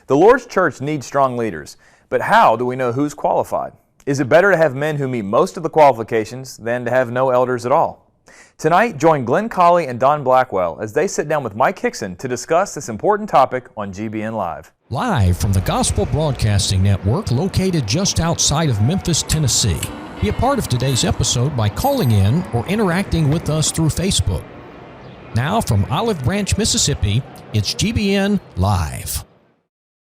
The Lord's church needs strong leaders, but how do we know who's qualified? Is it better to have men who meet most of the qualifications than to have no elders at all? Tonight, join Glenn Colley and Don Blackwell as they sit down with Mike Hickson to discuss this important topic on GBNLive. Live from the Gospel Broadcasting Network located just outside of Memphis, Tennessee. Be a part of today's episode by calling in or interacting with us through Facebook. Now from Olive Branch, Mississippi, it's GBN Live.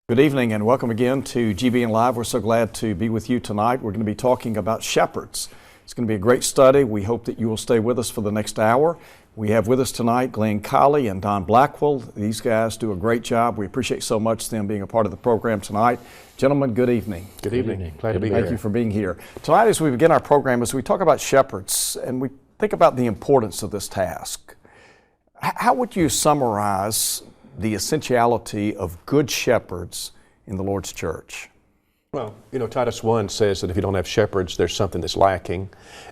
Good evening and welcome again to GBN Live. We're so glad to be with you tonight. We're going to be talking about shepherds. It's going to be a great study. We hope that you will stay with us for the next hour. We have with us tonight Glenn Colley and Don Blackwell. These guys do a great job. We appreciate so much them being a part of the program tonight. Gentlemen, good evening. Good evening. Glad to be here. Thank you for being here. Tonight, as we begin our program, as we talk about shepherds and we think about the importance of this task, how would you summarize the essentiality of good shepherds in the Lord's church? Well, Titus 1 says that if you don't have shepherds, there's something that's lacking.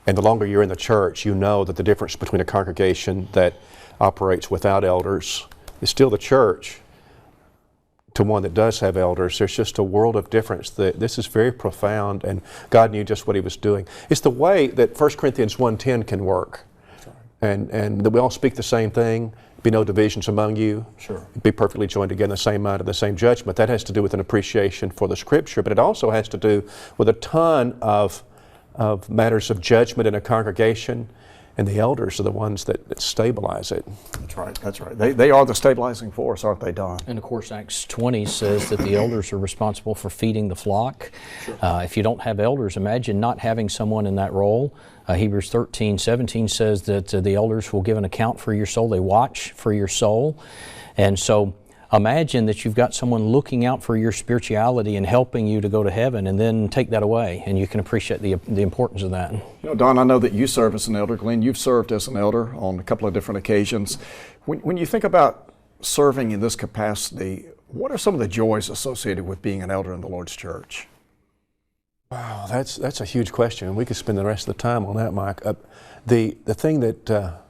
And the longer you're in the church, you know that the difference between a congregation that operates without elders is still the church to one that does have elders. There's just a world of difference. This is very profound, and God knew just what He was doing. It's the way that 1 Corinthians 1:10 can work. And that we all speak the same thing, be no divisions among you, sure. Be perfectly joined together in the same mind and the same judgment. That has to do with an appreciation for the Scripture, but it also has to do with a ton of matters of judgment in a congregation, and the elders are the ones that stabilize it. That's right. They are the stabilizing force, aren't they, Don? And of course, Acts 20 says that the elders are responsible for feeding the flock. Sure. If you don't have elders, imagine not having someone in that role. Hebrews 13:17 says that the elders will give an account for your soul. They watch for your soul. And so imagine that you've got someone looking out for your spirituality and helping you to go to heaven, and then take that away, and you can appreciate the importance of that. Don, I know that you serve as an elder. Glenn, you've served as an elder on a couple of different occasions. When you think about serving in this capacity, what are some of the joys associated with being an elder in the Lord's church? Wow, that's a huge question, and we could spend the rest of the time on that, Mike. The thing that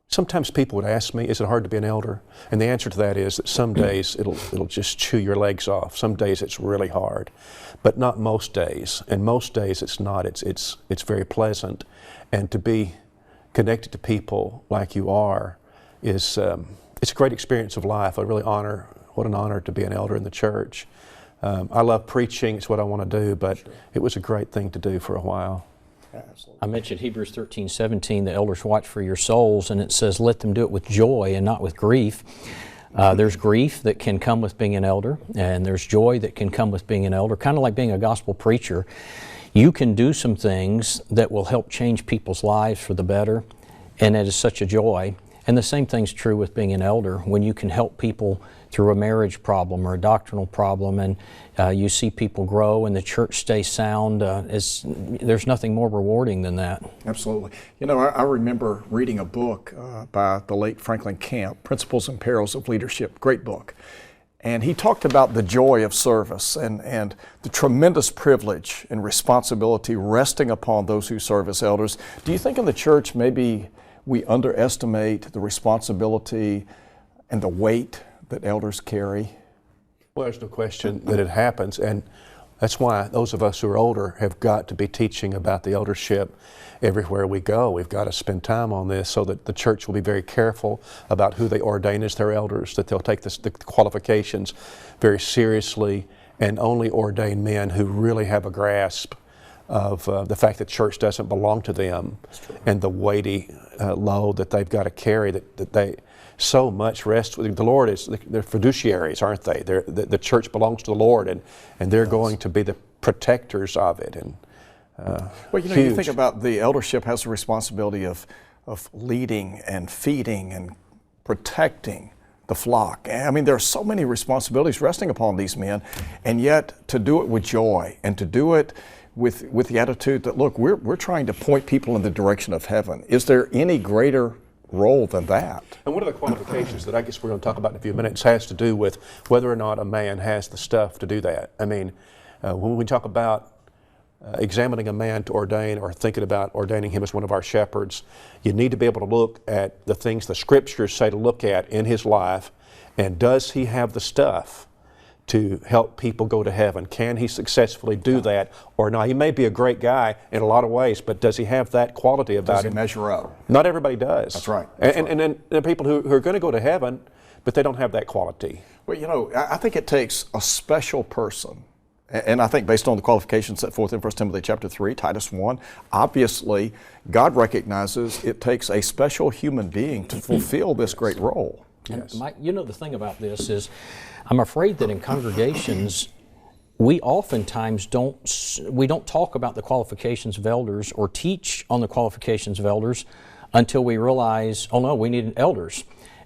sometimes people would ask me, is it hard to be an elder? And the answer to that is that some days it'll just chew your legs off. Some days it's really hard, but not most days. And most days it's not. It's very pleasant, and to be connected to people like you are is it's a great experience of life. What an honor to be an elder in the church. I love preaching. It's what I want to do, but sure. It was a great thing to do for a while. Absolutely. I mentioned Hebrews 13:17, the elders watch for your souls, and it says let them do it with joy and not with grief. There's grief that can come with being an elder, and there's joy that can come with being an elder, kind of like being a gospel preacher. You can do some things that will help change people's lives for the better, and it is such a joy. And the same thing's true with being an elder, when you can help people through a marriage problem or a doctrinal problem, and you see people grow and the church stays sound. There's nothing more rewarding than that. Absolutely. I remember reading a book by the late Franklin Camp, Principles and Perils of Leadership, great book. And he talked about the joy of service and the tremendous privilege and responsibility resting upon those who serve as elders. Do you think in the church maybe we underestimate the responsibility and the weight that elders carry? Well, there's no question that it happens, and that's why those of us who are older have got to be teaching about the eldership everywhere we go. We've got to spend time on this so that the church will be very careful about who they ordain as their elders, that they'll take the qualifications very seriously and only ordain men who really have a grasp of the fact that church doesn't belong to them, and the weighty load that they've got to carry, that they so much rest with. The Lord they're fiduciaries, aren't they? The church belongs to the Lord, and they're going to be the protectors of it. And well, you think about the eldership has the responsibility of leading and feeding and protecting the flock. I mean, there are so many responsibilities resting upon these men, and yet to do it with joy and to do it with the attitude that, look, we're trying to point people in the direction of heaven. Is there any greater role than that? And one of the qualifications that I guess we're going to talk about in a few minutes has to do with whether or not a man has the stuff to do that. I mean, when we talk about examining a man to ordain or thinking about ordaining him as one of our shepherds, you need to be able to look at the things the Scriptures say to look at in his life, and does he have the stuff to help people go to heaven? Can he successfully do that or not? He may be a great guy in a lot of ways, but does he have that quality about him? Does he measure up? Not everybody does. That's right. And then there are people who are going to go to heaven, but they don't have that quality. Well, you know, I think it takes a special person, and I think based on the qualifications set forth in 1 Timothy chapter 3, Titus 1, obviously God recognizes it takes a special human being to fulfill this great role. And Mike, you know, the thing about this is, I'm afraid that in congregations, we oftentimes don't talk about the qualifications of elders or teach on the qualifications of elders until we realize, oh no, we need elders.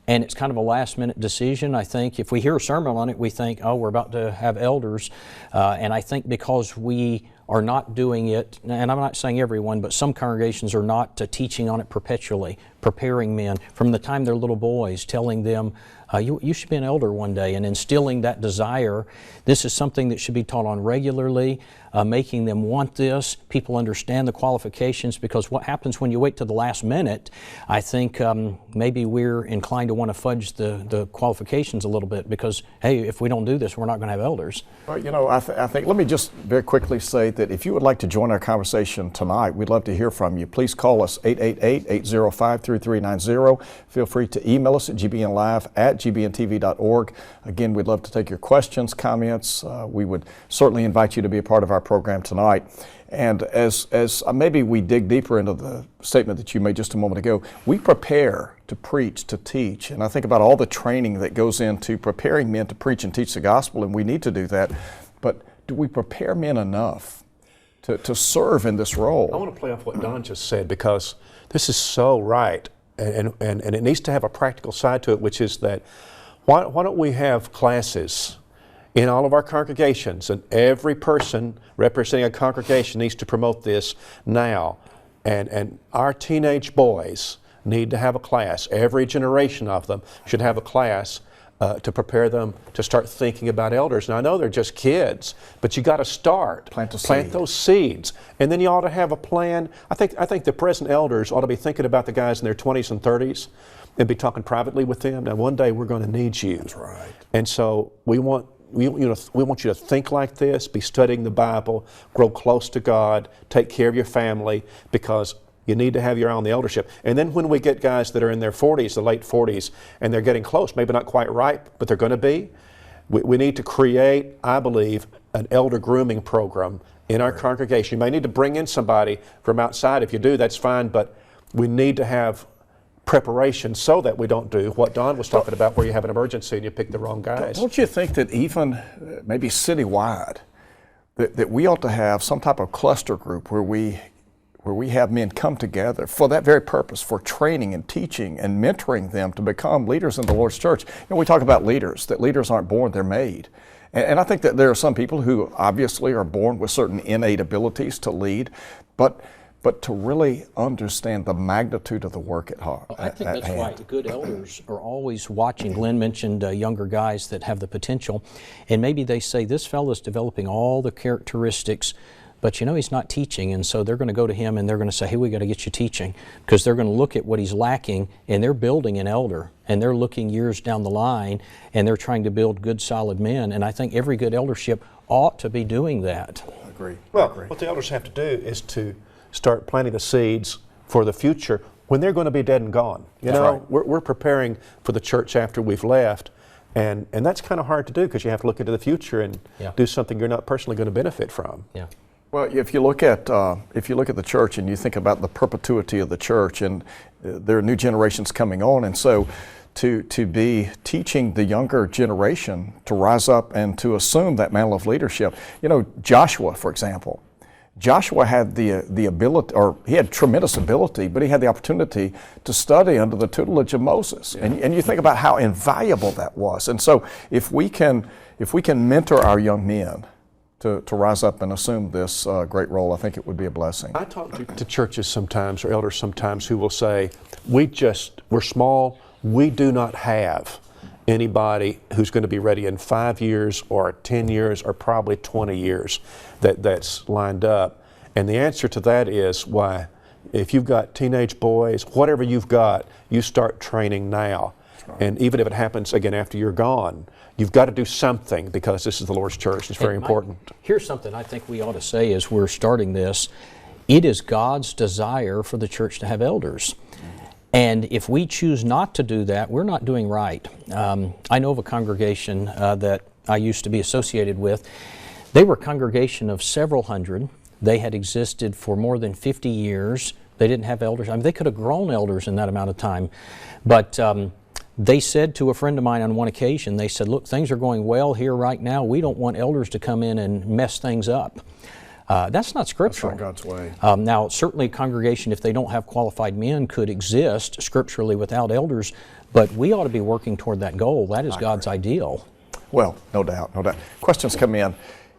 And it's kind of a last-minute decision. I think if we hear a sermon on it, we think, oh, we're about to have elders. And I think because we are not doing it, and I'm not saying everyone, but some congregations are not teaching on it perpetually, preparing men from the time they're little boys, telling them, you should be an elder one day, and instilling that desire. This is something that should be taught on regularly, making them want this. People understand the qualifications, because what happens when you wait to the last minute, I think maybe we're inclined to want to fudge the qualifications a little bit, because, hey, if we don't do this, we're not going to have elders. Well, you know, I think, let me just very quickly say that if you would like to join our conversation tonight, we'd love to hear from you. Please call us 888-805-3390. Feel free to email us at gbnlive@gbntv.org. Again, we'd love to take your questions, comments. We would certainly invite you to be a part of our program tonight. And as maybe we dig deeper into the statement that you made just a moment ago, we prepare to preach, to teach. And I think about all the training that goes into preparing men to preach and teach the gospel, and we need to do that. But do we prepare men enough to serve in this role? I want to play off what Don just said, because this is so right, and it needs to have a practical side to it, which is that why don't we have classes in all of our congregations, and every person representing a congregation needs to promote this now. And our teenage boys need to have a class. Every generation of them should have a class to prepare them to start thinking about elders. And I know they're just kids, but you got to start. Plant those seeds. And then you ought to have a plan. I think the present elders ought to be thinking about the guys in their 20s and 30s and be talking privately with them. Now, one day we're going to need you. That's right. And so we want you to think like this, be studying the Bible, grow close to God, take care of your family, because you need to have your eye on the eldership. And then when we get guys that are in their 40s, the late 40s, and they're getting close, maybe not quite ripe, but they're going to be, we need to create, I believe, an elder grooming program in our congregation. You may need to bring in somebody from outside. If you do, that's fine, but we need to have preparation so that we don't do what Don was talking about, where you have an emergency and you pick the wrong guys. Don't you think that even maybe citywide, that we ought to have some type of cluster group where we have men come together for that very purpose, for training and teaching and mentoring them to become leaders in the Lord's church? You know, we talk about leaders, that leaders aren't born, they're made. And I think that there are some people who obviously are born with certain innate abilities to lead, but to really understand the magnitude of the work at heart. I think that's right. Good elders are always watching. Glenn mentioned younger guys that have the potential, and maybe they say, this fellow's developing all the characteristics, but you know he's not teaching, and so they're going to go to him and they're going to say, hey, we got to get you teaching, because they're going to look at what he's lacking, and they're building an elder, and they're looking years down the line, and they're trying to build good, solid men. And I think every good eldership ought to be doing that. I agree. Well, what the elders have to do is to start planting the seeds for the future when they're going to be dead and gone. You know, right. We're preparing for the church after we've left, and that's kind of hard to do, because you have to look into the future and do something you're not personally going to benefit from. Yeah. Well, if you look at the church and you think about the perpetuity of the church, and there are new generations coming on, and so to be teaching the younger generation to rise up and to assume that mantle of leadership. You know, Joshua, for example. Joshua had the ability, or he had tremendous ability, but he had the opportunity to study under the tutelage of Moses. Yeah. And you think about how invaluable that was. And so if we can mentor our young men to rise up and assume this great role, I think it would be a blessing. I talk to churches sometimes, or elders sometimes, who will say, we're small, we do not have anybody who's going to be ready in 5 years or 10 years or probably 20 years that's lined up. And the answer to that is, why, if you've got teenage boys, whatever you've got, you start training now. And even if it happens again after you're gone, you've got to do something because this is the Lord's church. It's very important. Here's something I think we ought to say as we're starting this. It is God's desire for the church to have elders. And if we choose not to do that, we're not doing right. I know of a congregation that I used to be associated with. They were a congregation of several hundred. They had existed for more than 50 years. They didn't have elders. I mean, they could have grown elders in that amount of time. But they said to a friend of mine on one occasion, they said, look, things are going well here right now. We don't want elders to come in and mess things up. That's not scriptural. That's not God's way. Now, certainly a congregation, if they don't have qualified men, could exist scripturally without elders, but we ought to be working toward that goal. That is God's ideal. Well, no doubt, no doubt. Questions come in.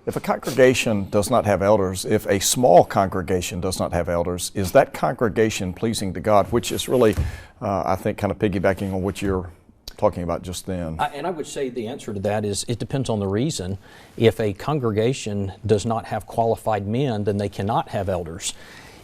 If a congregation does not have elders, if a small congregation does not have elders, is that congregation pleasing to God? Which is really, I think, kind of piggybacking on what you're talking about just then. And I would say the answer to that is it depends on the reason. If a congregation does not have qualified men, then they cannot have elders.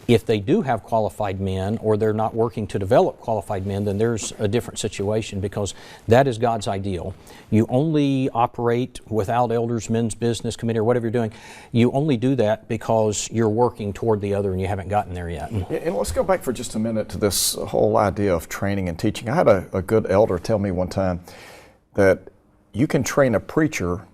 If they do have qualified men, or they're not working to develop qualified men, then there's a different situation, because that is God's ideal. You only operate without elders, men's business committee, or whatever you're doing. You only do that because you're working toward the other and you haven't gotten there yet. And let's go back for just a minute to this whole idea of training and teaching. I had a good elder tell me one time that you can train a preacher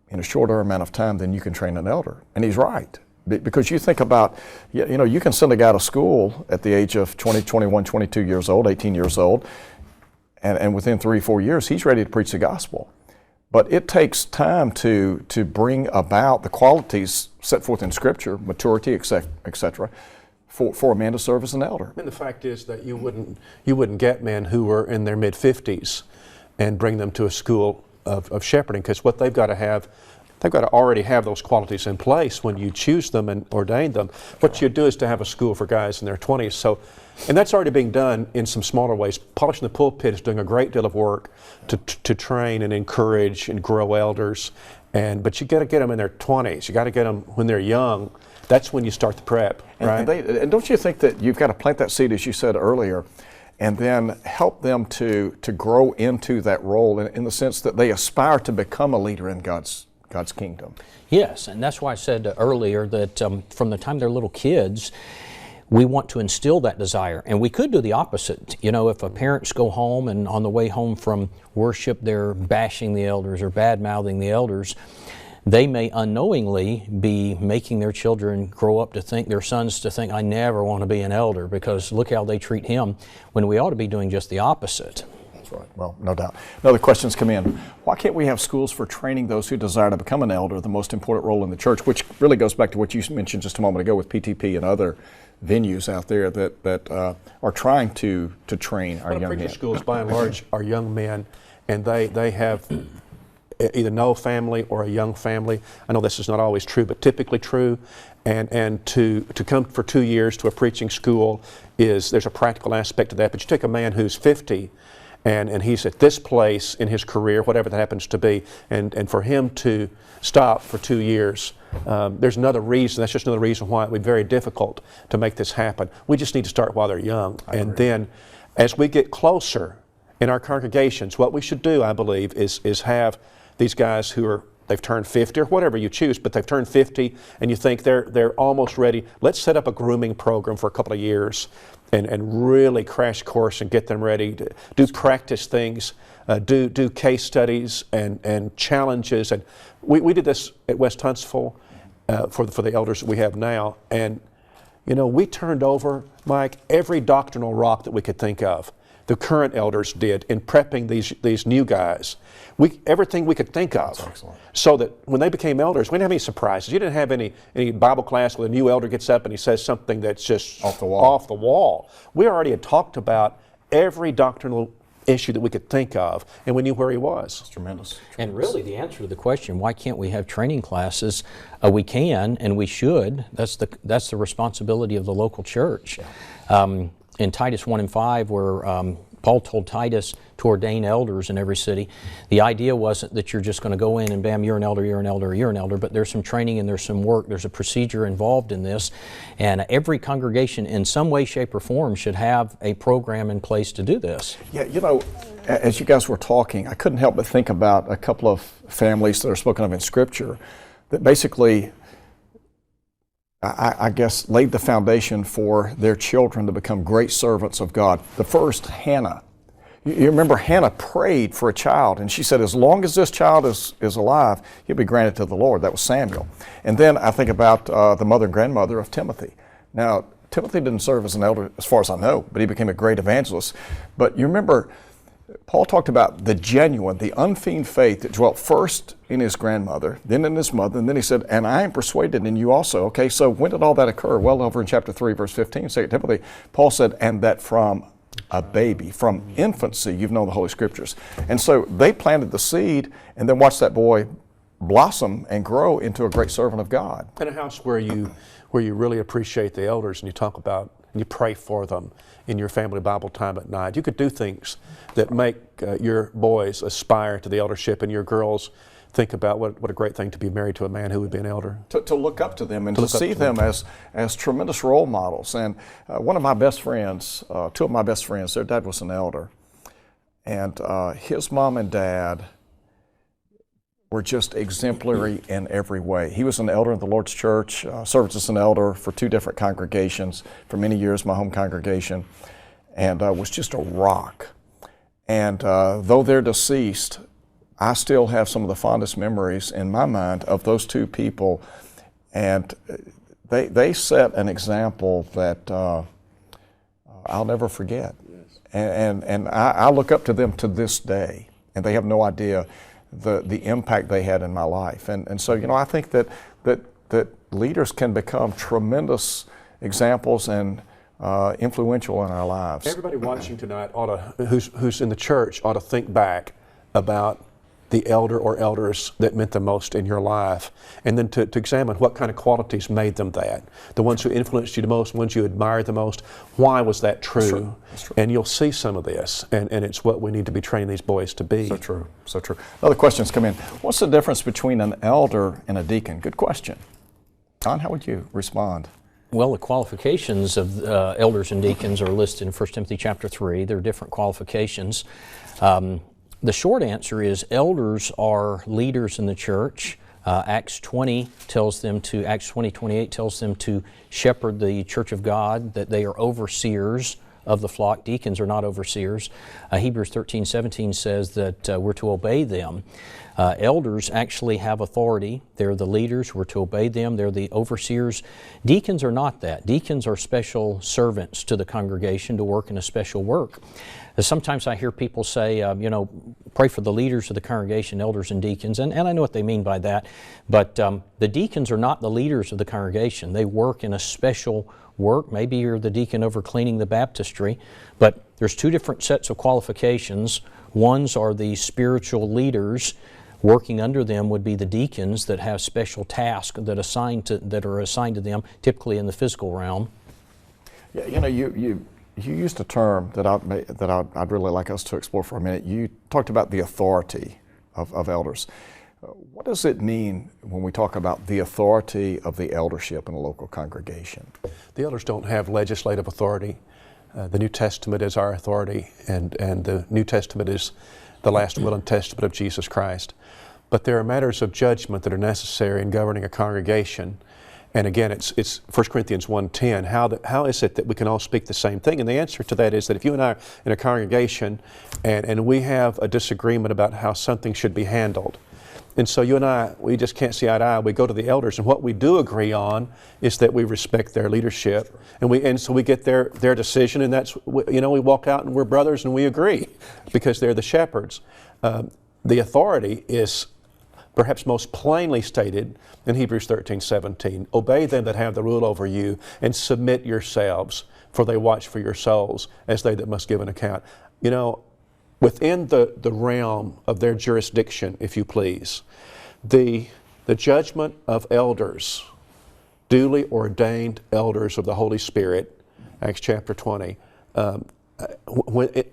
in a shorter amount of time than you can train an elder. And he's right. Because you think about, you know, you can send a guy to school at the age of 20, 21, 22 years old, 18 years old, and within 3 or 4 years, he's ready to preach the gospel. But it takes time to bring about the qualities set forth in Scripture, maturity, etc., for a man to serve as an elder. And the fact is that you wouldn't get men who were in their mid-50s and bring them to a school of shepherding, because what they've got to have, they've got to already have those qualities in place when you choose them and ordain them. What you do is to have a school for guys in their 20s. So, and that's already being done in some smaller ways. Polishing the Pulpit is doing a great deal of work to train and encourage and grow elders. But you got to get them in their 20s. You got to get them when they're young. That's when you start the prep, right? And don't you think that you've got to plant that seed, as you said earlier, and then help them to grow into that role in the sense that they aspire to become a leader in God's kingdom? Yes, and that's why I said earlier that from the time they're little kids, we want to instill that desire. And we could do the opposite. You know, if parents go home and on the way home from worship they're bashing the elders or bad-mouthing the elders, they may unknowingly be making their children grow up to think, their sons to think, I never want to be an elder because look how they treat him, when we ought to be doing just the opposite. Right. Well, no doubt. Another questions come in. Why can't we have schools for training those who desire to become an elder, the most important role in the church, which really goes back to what you mentioned just a moment ago with PTP and other venues out there that are trying to train our young men? Preacher schools, by and large, are young men, and they have either no family or a young family. I know this is not always true, but typically true. And to come for 2 years to a preaching school there's a practical aspect to that. But you take a man who's 50, and he's at this place in his career, whatever that happens to be, and for him to stop for 2 years, there's another reason. That's just another reason why it would be very difficult to make this happen. We just need to start while they're young. And then as we get closer in our congregations, what we should do, I believe, is have these guys they've turned 50 or whatever you choose, but they've turned 50 and you think they're almost ready. Let's set up a grooming program for a couple of years and really crash course and get them ready to do practice things, do case studies and challenges. And we did this at West Huntsville for the elders that we have now. And, you know, we turned over, Mike, every doctrinal rock that we could think of. The current elders did in prepping these new guys. Everything we could think of. So that when they became elders, we didn't have any surprises. You didn't have any Bible class where the new elder gets up and he says something that's just off the wall. We already had talked about every doctrinal issue that we could think of, and we knew where he was. It's tremendous. And really the answer to the question, why can't we have training classes? We can and we should. That's the responsibility of the local church. In Titus 1:5, where Paul told Titus to ordain elders in every city. The idea wasn't that you're just going to go in and bam, you're an elder, you're an elder, you're an elder, but there's some training and there's some work, there's a procedure involved in this, and every congregation in some way, shape, or form should have a program in place to do this. Yeah, you know, as you guys were talking, I couldn't help but think about a couple of families that are spoken of in Scripture that basically, I guess, laid the foundation for their children to become great servants of God. The first, Hannah. You remember Hannah prayed for a child, and she said, as long as this child is alive, he'll be granted to the Lord. That was Samuel. And then I think about the mother and grandmother of Timothy. Now, Timothy didn't serve as an elder, as far as I know, but he became a great evangelist. But you remember, Paul talked about the genuine, the unfeigned faith that dwelt first in his grandmother, then in his mother, and then he said, and I am persuaded in you also. Okay, so when did all that occur? Well, over in chapter 3, verse 15, 2 Timothy, Paul said, and that from a baby, from infancy, you've known the Holy Scriptures. And so they planted the seed and then watched that boy blossom and grow into a great servant of God. In a house where you really appreciate the elders and you talk about and you pray for them in your family Bible time at night, you could do things that make your boys aspire to the eldership and your girls think about what a great thing to be married to a man who would be an elder. To look up to them and to see them as tremendous role models. And one of my best friends, two of my best friends, their dad was an elder. And his mom and dad were just exemplary in every way. He was an elder in the Lord's church, served as an elder for 2 different congregations for many years, my home congregation, and was just a rock. And though they're deceased, I still have some of the fondest memories in my mind of those 2 people, and they set an example that I'll never forget. Yes. And I look up to them to this day, and they have no idea the impact they had in my life. And so, you know, I think that leaders can become tremendous examples and influential in our lives. Everybody watching tonight who's in the church ought to think back about the elder or elders that meant the most in your life, and then to examine what kind of qualities made them that. The ones who influenced you the most, the ones you admired the most, why was that true? That's true. And you'll see some of this, and it's what we need to be training these boys to be. So true, so true. Other questions come in. What's the difference between an elder and a deacon? Good question. Don, how would you respond? Well, the qualifications of elders and deacons are listed in 1 Timothy chapter 3. They're different qualifications. The short answer is elders are leaders in the church. Acts 20:28 tells them to shepherd the church of God, that they are overseers of the flock. Deacons are not overseers. Hebrews 13:17 says that we're to obey them. Elders actually have authority. They're the leaders. We're to obey them. They're the overseers. Deacons are not that. Deacons are special servants to the congregation to work in a special work. Sometimes I hear people say, pray for the leaders of the congregation, elders and deacons, and I know what they mean by that, but the deacons are not the leaders of the congregation. They work in a special work. Maybe you're the deacon over cleaning the baptistry, but there's 2 different sets of qualifications. Ones are the spiritual leaders. Working under them would be the deacons that have special tasks that are assigned to them, typically in the physical realm. Yeah, you used a term that I'd really like us to explore for a minute. You talked about the authority of elders. What does it mean when we talk about the authority of the eldership in a local congregation? The elders don't have legislative authority. The New Testament is our authority, and the New Testament is the last will and testament of Jesus Christ. But there are matters of judgment that are necessary in governing a congregation. And again, it's 1 Corinthians 1:10. How is it that we can all speak the same thing? And the answer to that is that if you and I are in a congregation and we have a disagreement about how something should be handled, and so you and I, we just can't see eye to eye, we go to the elders, and what we do agree on is that we respect their leadership, and so we get their decision, and that's, we walk out and we're brothers and we agree because they're the shepherds. The authority is perhaps most plainly stated in Hebrews 13:17. Obey them that have the rule over you, and submit yourselves, for they watch for your souls, as they that must give an account. Within the realm of their jurisdiction, if you please, the judgment of elders, duly ordained elders of the Holy Spirit, Acts chapter 20,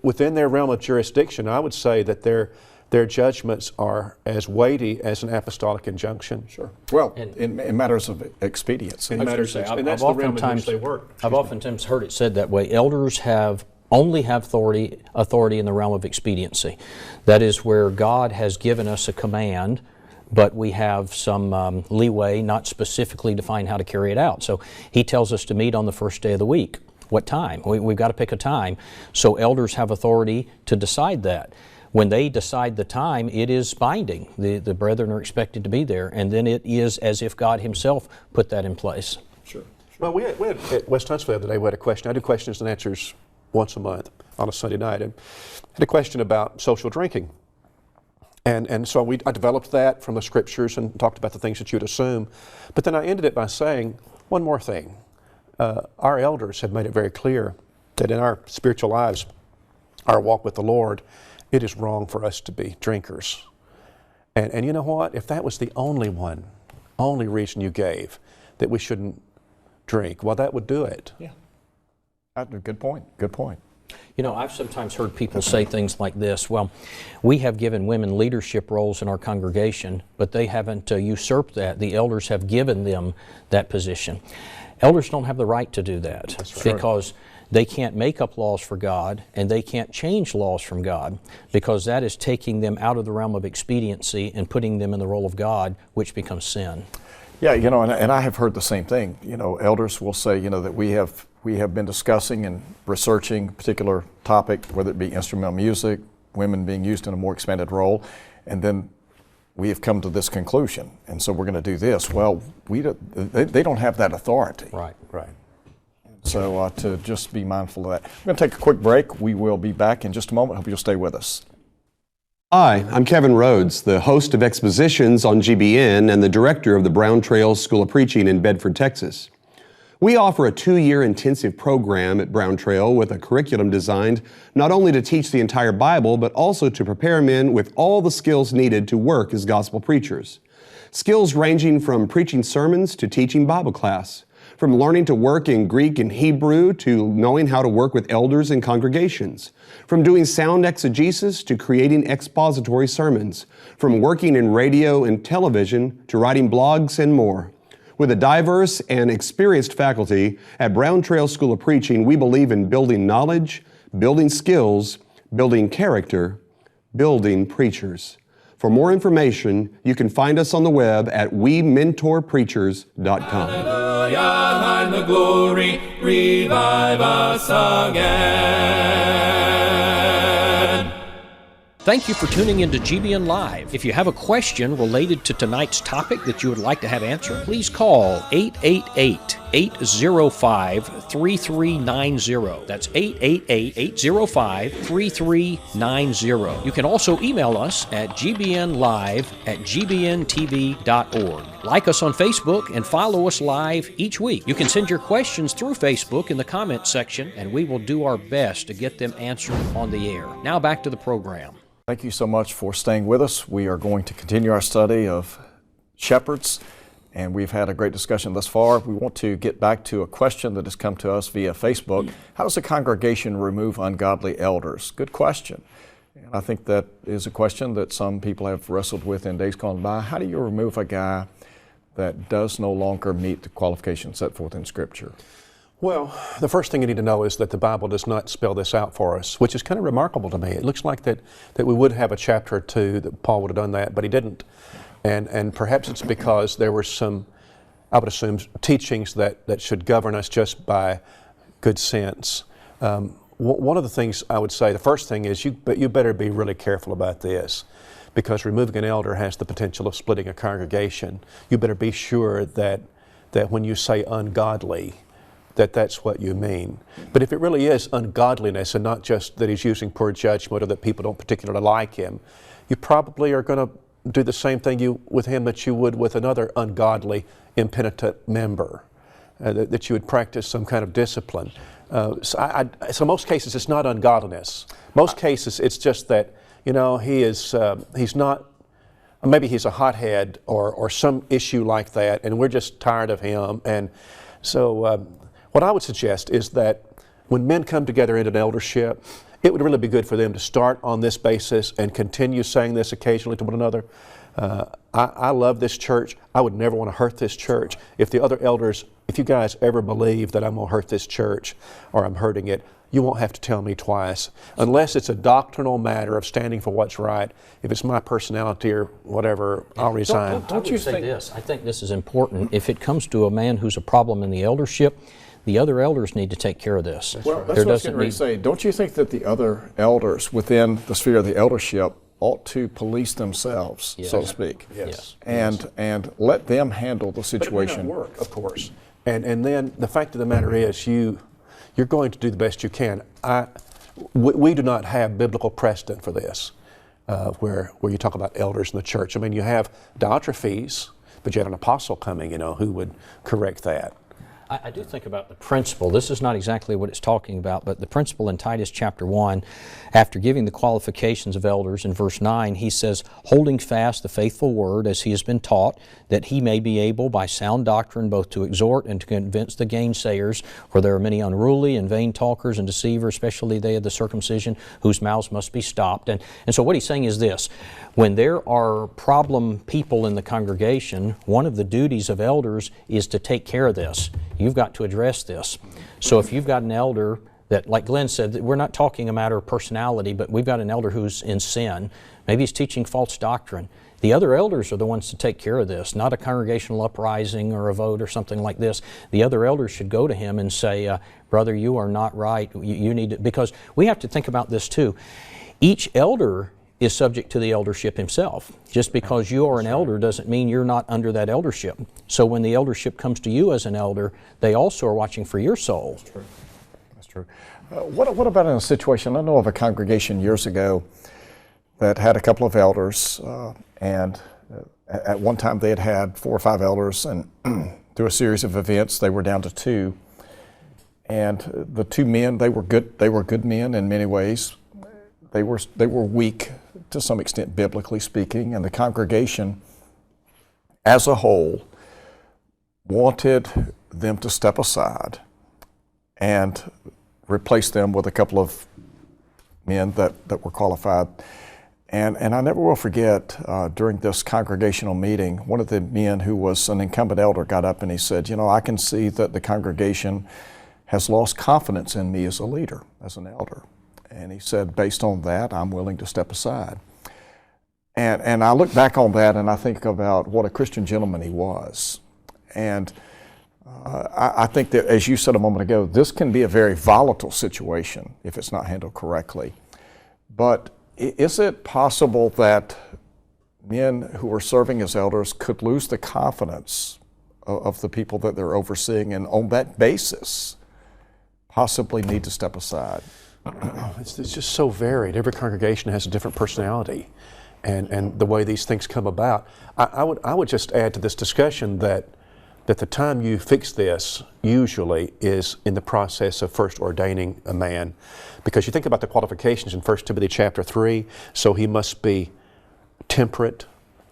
within their realm of jurisdiction, I would say that their judgments are as weighty as an apostolic injunction. Sure. Well, in matters of expediency. In matters of, and that's the realm in which they work. I've oftentimes heard it said that way. Elders only have authority in the realm of expediency. That is where God has given us a command, but we have some leeway, not specifically define how to carry it out. So He tells us to meet on the first day of the week. What time? We've got to pick a time. So elders have authority to decide that. When they decide the time, it is binding. The brethren are expected to be there, and then it is as if God Himself put that in place. Sure. Well, we had at West Huntsville the other day, we had a question. I do questions and answers once a month on a Sunday night, and had a question about social drinking. And so I developed that from the Scriptures and talked about the things that you'd assume. But then I ended it by saying one more thing. Our elders have made it very clear that in our spiritual lives, our walk with the Lord, it is wrong for us to be drinkers. And you know what? If that was the only reason you gave that we shouldn't drink, well, that would do it. Yeah. Good point. Good point. You know, I've sometimes heard people say things like this, well, we have given women leadership roles in our congregation, but they haven't usurped that. The elders have given them that position. Elders don't have the right to do that because they can't make up laws for God, and they can't change laws from God, because that is taking them out of the realm of expediency and putting them in the role of God, which becomes sin. Yeah, you know, and I have heard the same thing. You know, elders will say, you know, that we have been discussing and researching a particular topic, whether it be instrumental music, women being used in a more expanded role, and then we have come to this conclusion, and so we're going to do this. Well, they don't have that authority. Right. So to just be mindful of that. We're going to take a quick break. We will be back in just a moment. Hope you'll stay with us. Hi, I'm Kevin Rhodes, the host of Expositions on GBN and the director of the Brown Trails School of Preaching in Bedford, Texas. We offer a 2-year intensive program at Brown Trail with a curriculum designed not only to teach the entire Bible, but also to prepare men with all the skills needed to work as gospel preachers. Skills ranging from preaching sermons to teaching Bible class, from learning to work in Greek and Hebrew to knowing how to work with elders and congregations, from doing sound exegesis to creating expository sermons, from working in radio and television to writing blogs and more. With a diverse and experienced faculty at Brown Trail School of Preaching, we believe in building knowledge, building skills, building character, building preachers. For more information, you can find us on the web at wementorpreachers.com. Hallelujah, and the glory, revive us again. Thank you for tuning into GBN Live. If you have a question related to tonight's topic that you would like to have answered, please call 888-805-3390. That's 888-805-3390. You can also email us at gbnlive@gbntv.org. Like us on Facebook and follow us live each week. You can send your questions through Facebook in the comments section, and we will do our best to get them answered on the air. Now back to the program. Thank you so much for staying with us. We are going to continue our study of shepherds, and we've had a great discussion thus far. We want to get back to a question that has come to us via Facebook. How does a congregation remove ungodly elders? Good question. And I think that is a question that some people have wrestled with in days gone by. How do you remove a guy that does no longer meet the qualifications set forth in Scripture? Well, the first thing you need to know is that the Bible does not spell this out for us, which is kind of remarkable to me. It looks like that we would have a chapter or two that Paul would have done that, but he didn't. And perhaps it's because there were some, I would assume, teachings that should govern us just by good sense. One of the things I would say, the first thing is you better be really careful about this, because removing an elder has the potential of splitting a congregation. You better be sure that when you say ungodly, that's what you mean. But if it really is ungodliness and not just that he's using poor judgment or that people don't particularly like him, you probably are going to do the same thing with him that you would with another ungodly, impenitent member, that you would practice some kind of discipline. So most cases it's not ungodliness. Most cases it's just that, he's not, maybe he's a hothead or some issue like that, and we're just tired of him. And so what I would suggest is that when men come together into an eldership, it would really be good for them to start on this basis and continue saying this occasionally to one another. I love this church. I would never want to hurt this church. If the other elders, if you guys ever believe that I'm going to hurt this church or I'm hurting it, you won't have to tell me twice. Unless it's a doctrinal matter of standing for what's right. If it's my personality or whatever, I'll resign. Don't you say this? I think this is important. If it comes to a man who's a problem in the eldership, the other elders need to take care of this. Well, that's what I was going to say. Don't you think that the other elders within the sphere of the eldership ought to police themselves, so to speak? Yes. And let them handle the situation. But it may not work, of course. And then the fact of the matter is, you're going to do the best you can. We do not have biblical precedent for this, where you talk about elders in the church. I mean, you have Diotrephes, but you have an apostle coming, who would correct that. I do think about the principle. This is not exactly what it's talking about, but the principle in Titus chapter 1, after giving the qualifications of elders in verse 9, he says, holding fast the faithful word as he has been taught, that he may be able by sound doctrine both to exhort and to convince the gainsayers, for there are many unruly and vain talkers and deceivers, especially they of the circumcision, whose mouths must be stopped. And so what he's saying is this: when there are problem people in the congregation, one of the duties of elders is to take care of this. You've got to address this. So if you've got an elder that, like Glenn said, we're not talking a matter of personality, but we've got an elder who's in sin. Maybe he's teaching false doctrine. The other elders are the ones to take care of this, not a congregational uprising or a vote or something like this. The other elders should go to him and say, brother, you are not right. You need to, because we have to think about this too. Each elder is subject to the eldership himself. Just because you are an elder doesn't mean you're not under that eldership. So when the eldership comes to you as an elder, they also are watching for your soul. That's true. That's true. What about in a situation, I know of a congregation years ago that had a couple of elders, and at one time they had had 4 or 5 elders, and through a series of events they were down to 2. And the 2 men, they were good men in many ways. They were weak to some extent, biblically speaking, and the congregation as a whole wanted them to step aside and replace them with a couple of men that were qualified. And I never will forget, during this congregational meeting, one of the men who was an incumbent elder got up and he said, I can see that the congregation has lost confidence in me as a leader, as an elder. And he said, based on that, I'm willing to step aside. And I look back on that and I think about what a Christian gentleman he was. And I think that, as you said a moment ago, this can be a very volatile situation if it's not handled correctly. But is it possible that men who are serving as elders could lose the confidence of the people that they're overseeing, and on that basis possibly need to step aside? It's just so varied. Every congregation has a different personality, and the way these things come about. I would just add to this discussion that the time you fix this usually is in the process of first ordaining a man, because you think about the qualifications in 1 Timothy chapter 3. So he must be temperate,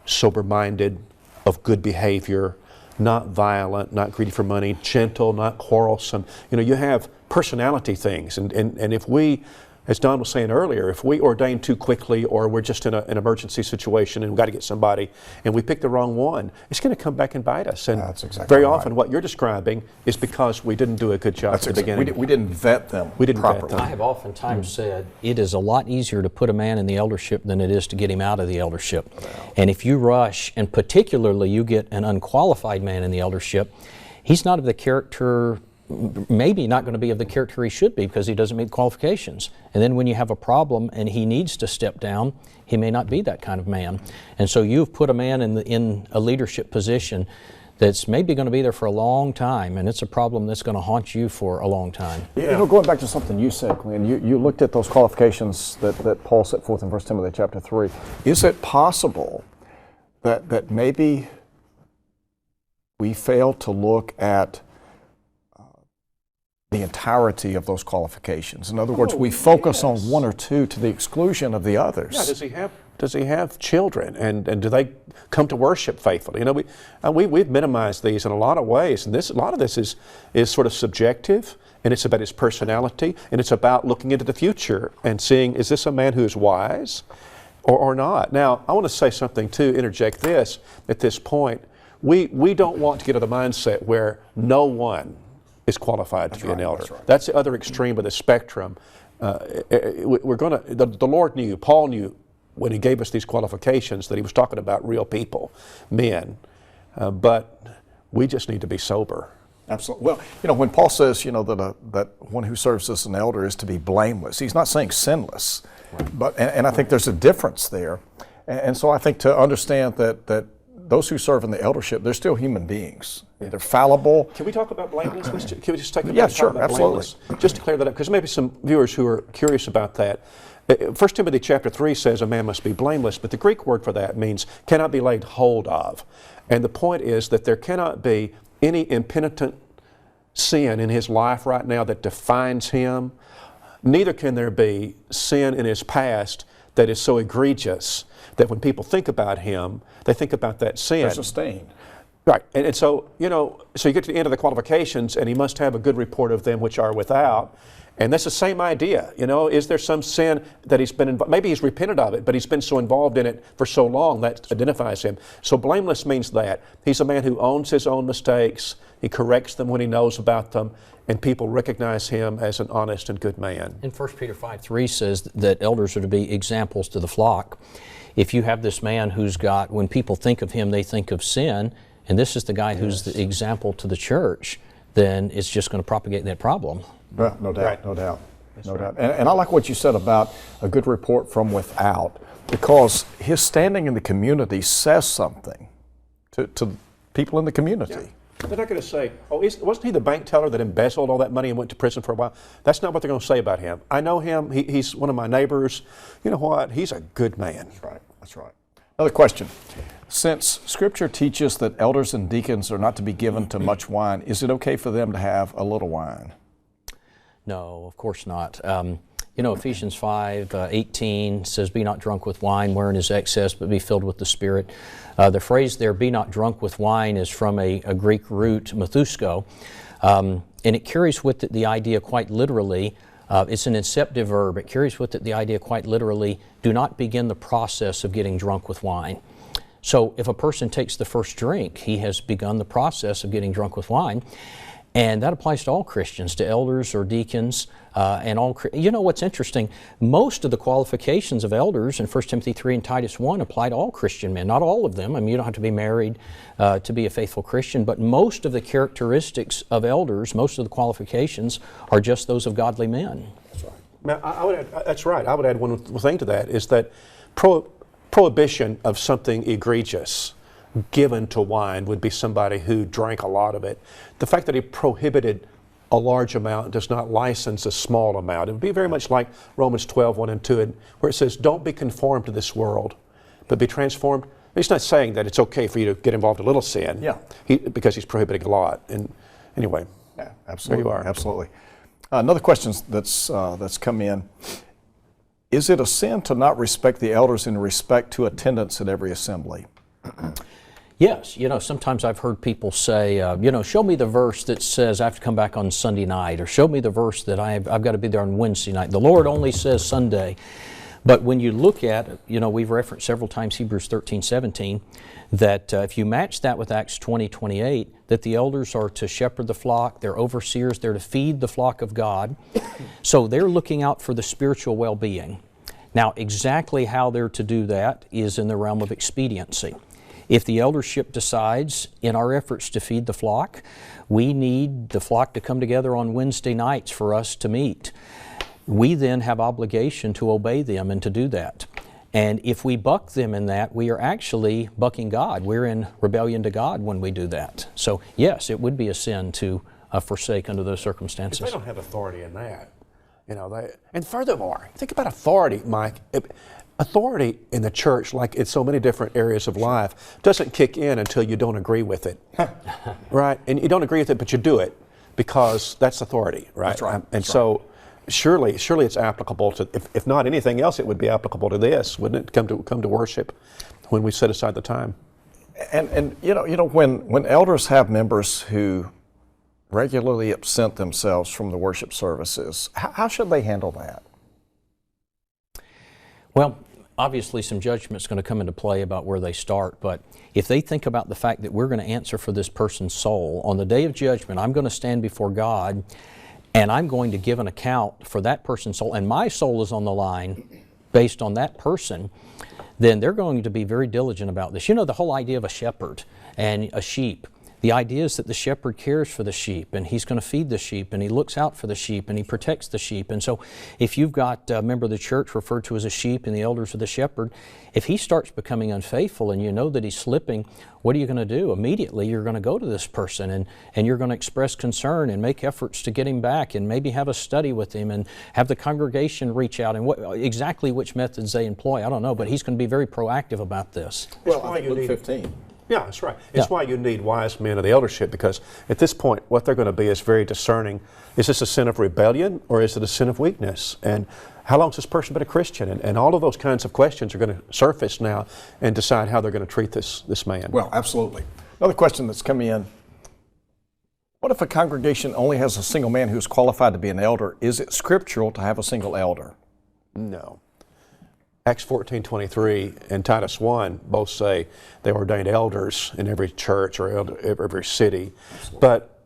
sober-minded, of good behavior, not violent, not greedy for money, gentle, not quarrelsome. You have personality things, and if we, as Don was saying earlier, if we ordain too quickly, or we're just in an emergency situation and we've got to get somebody and we pick the wrong one, it's going to come back and bite us. And that's exactly very right. Often what you're describing is because we didn't do a good job at the beginning. We didn't vet them properly. I have oftentimes said it is a lot easier to put a man in the eldership than it is to get him out of the eldership. And if you rush, and particularly you get an unqualified man in the eldership, he's not of the character, maybe not going to be of the character he should be, because he doesn't meet qualifications. And then when you have a problem and he needs to step down, he may not be that kind of man. And so you've put a man in a leadership position that's maybe going to be there for a long time, and it's a problem that's going to haunt you for a long time. Going back to something you said, Glenn, you looked at those qualifications that Paul set forth in 1 Timothy chapter 3. Is it possible that maybe we fail to look at the entirety of those qualifications? In other words, we focus on one or two to the exclusion of the others. Yeah, does he have does he have children? And do they come to worship faithfully? You know, we've minimized these in a lot of ways, and a lot of this is sort of subjective, and it's about his personality, and it's about looking into the future and seeing, is this a man who is wise or not? Now, I want to say something too, interject this at this point. We don't want to get to the mindset where no one is qualified to be an elder. That's the other extreme of the spectrum. The Lord knew, Paul knew, when he gave us these qualifications, that he was talking about real people, men. But we just need to be sober. Absolutely. Well, you know, when Paul says, you know, that one who serves as an elder is to be blameless, he's not saying sinless. Right. But and I think there's a difference there. And so I think to understand that those who serve in the eldership, they're still human beings. Yeah. They're fallible. Can we talk about blameless? Can we just take a minute to talk about absolutely. Blameless? Just to clear that up, because maybe some viewers who are curious about that. 1 Timothy chapter 3 says a man must be blameless, but the Greek word for that means cannot be laid hold of. And the point is that there cannot be any impenitent sin in his life right now that defines him. Neither can there be sin in his past that is so egregious that when people think about him, they think about that sin. There's a stain. Right, and so, you know, so you get to the end of the qualifications, and he must have a good report of them which are without. And that's the same idea, you know, is there some sin that he's been involved, maybe he's repented of it, but he's been so involved in it for so long that identifies him. So blameless means that. He's a man who owns his own mistakes, he corrects them when he knows about them, and people recognize him as an honest and good man. And 1 Peter 5:3 says that elders are to be examples to the flock. If you have this man who's got, when people think of him, they think of sin, and this is the guy who's the example to the church, then it's just going to propagate that problem. Well, no doubt, no doubt, no doubt. And I like what you said about a good report from without, because his standing in the community says something to people in the community. Yeah. They're not going to say, oh, wasn't he the bank teller that embezzled all that money and went to prison for a while? That's not what they're going to say about him. I know him. He's one of my neighbors. You know what? He's a good man. That's right. That's right. Another question. Since Scripture teaches that elders and deacons are not to be given to much wine, is it okay for them to have a little wine? No, of course not. You know, Ephesians 5:18 says, "Be not drunk with wine, wherein is excess, but be filled with the Spirit." The phrase there, "be not drunk with wine," is from a Greek root, methusko, and it carries with it the idea quite literally. It's an inceptive verb. It carries with it the idea quite literally, do not begin the process of getting drunk with wine. So if a person takes the first drink, he has begun the process of getting drunk with wine. And that applies to all Christians, to elders or deacons, and all. You know what's interesting? Most of the qualifications of elders in 1 Timothy 3 and Titus 1 apply to all Christian men. Not all of them. I mean, you don't have to be married to be a faithful Christian, but most of the characteristics of elders, most of the qualifications, are just those of godly men. That's right. Now, I would add, that's right. I would add one thing to that, is that prohibition of something egregious given to wine would be somebody who drank a lot of it. The fact that he prohibited a large amount does not license a small amount. It would be very much like Romans 12:1 and 2, where it says, don't be conformed to this world, but be transformed. He's not saying that it's okay for you to get involved in a little sin, because he's prohibiting a lot. And anyway, yeah, absolutely. There you are. Absolutely. Another question that's come in. Is it a sin to not respect the elders in respect to attendance at every assembly? Yes, you know, sometimes I've heard people say, you know, show me the verse that says I have to come back on Sunday night, or show me the verse that I've got to be there on Wednesday night. The Lord only says Sunday. But when you look at, you know, we've referenced several times Hebrews 13:17, that if you match that with Acts 20:28, that the elders are to shepherd the flock, they're overseers, they're to feed the flock of God. So they're looking out for the spiritual well-being. Now, exactly how they're to do that is in the realm of expediency. If the eldership decides, in our efforts to feed the flock, we need the flock to come together on Wednesday nights for us to meet, we then have obligation to obey them and to do that. And if we buck them in that, we are actually bucking God. We're in rebellion to God when we do that. So yes, it would be a sin to forsake under those circumstances. They don't have authority in that. You know, and furthermore, think about authority, Mike. Authority in the church, like in so many different areas of life, doesn't kick in until you don't agree with it, right? And you don't agree with it, but you do it because that's authority, right? That's right. And so surely it's applicable to, if not anything else, it would be applicable to this, wouldn't it? Come to worship when we set aside the time. And when elders have members who regularly absent themselves from the worship services, how should they handle that? Well, obviously some judgment's going to come into play about where they start, but if they think about the fact that we're going to answer for this person's soul, on the day of judgment, I'm going to stand before God and I'm going to give an account for that person's soul, and my soul is on the line based on that person, then they're going to be very diligent about this. You know, the whole idea of a shepherd and a sheep, the idea is that the shepherd cares for the sheep, and he's going to feed the sheep, and he looks out for the sheep, and he protects the sheep. And so if you've got a member of the church referred to as a sheep and the elders are the shepherd, if he starts becoming unfaithful and you know that he's slipping, what are you going to do? Immediately you're going to go to this person and you're going to express concern and make efforts to get him back, and maybe have a study with him and have the congregation reach out, and exactly which methods they employ, I don't know, but he's going to be very proactive about this. Well, I think Luke 15. Yeah, that's right. It's why you need wise men of the eldership, because at this point, what they're going to be is very discerning. Is this a sin of rebellion, or is it a sin of weakness? And how long has this person been a Christian? And all of those kinds of questions are going to surface now and decide how they're going to treat this man. Well, absolutely. Another question that's come in: what if a congregation only has a single man who's qualified to be an elder? Is it scriptural to have a single elder? No. Acts 14:23 and Titus 1 both say they ordained elders in every church or every city. Absolutely. But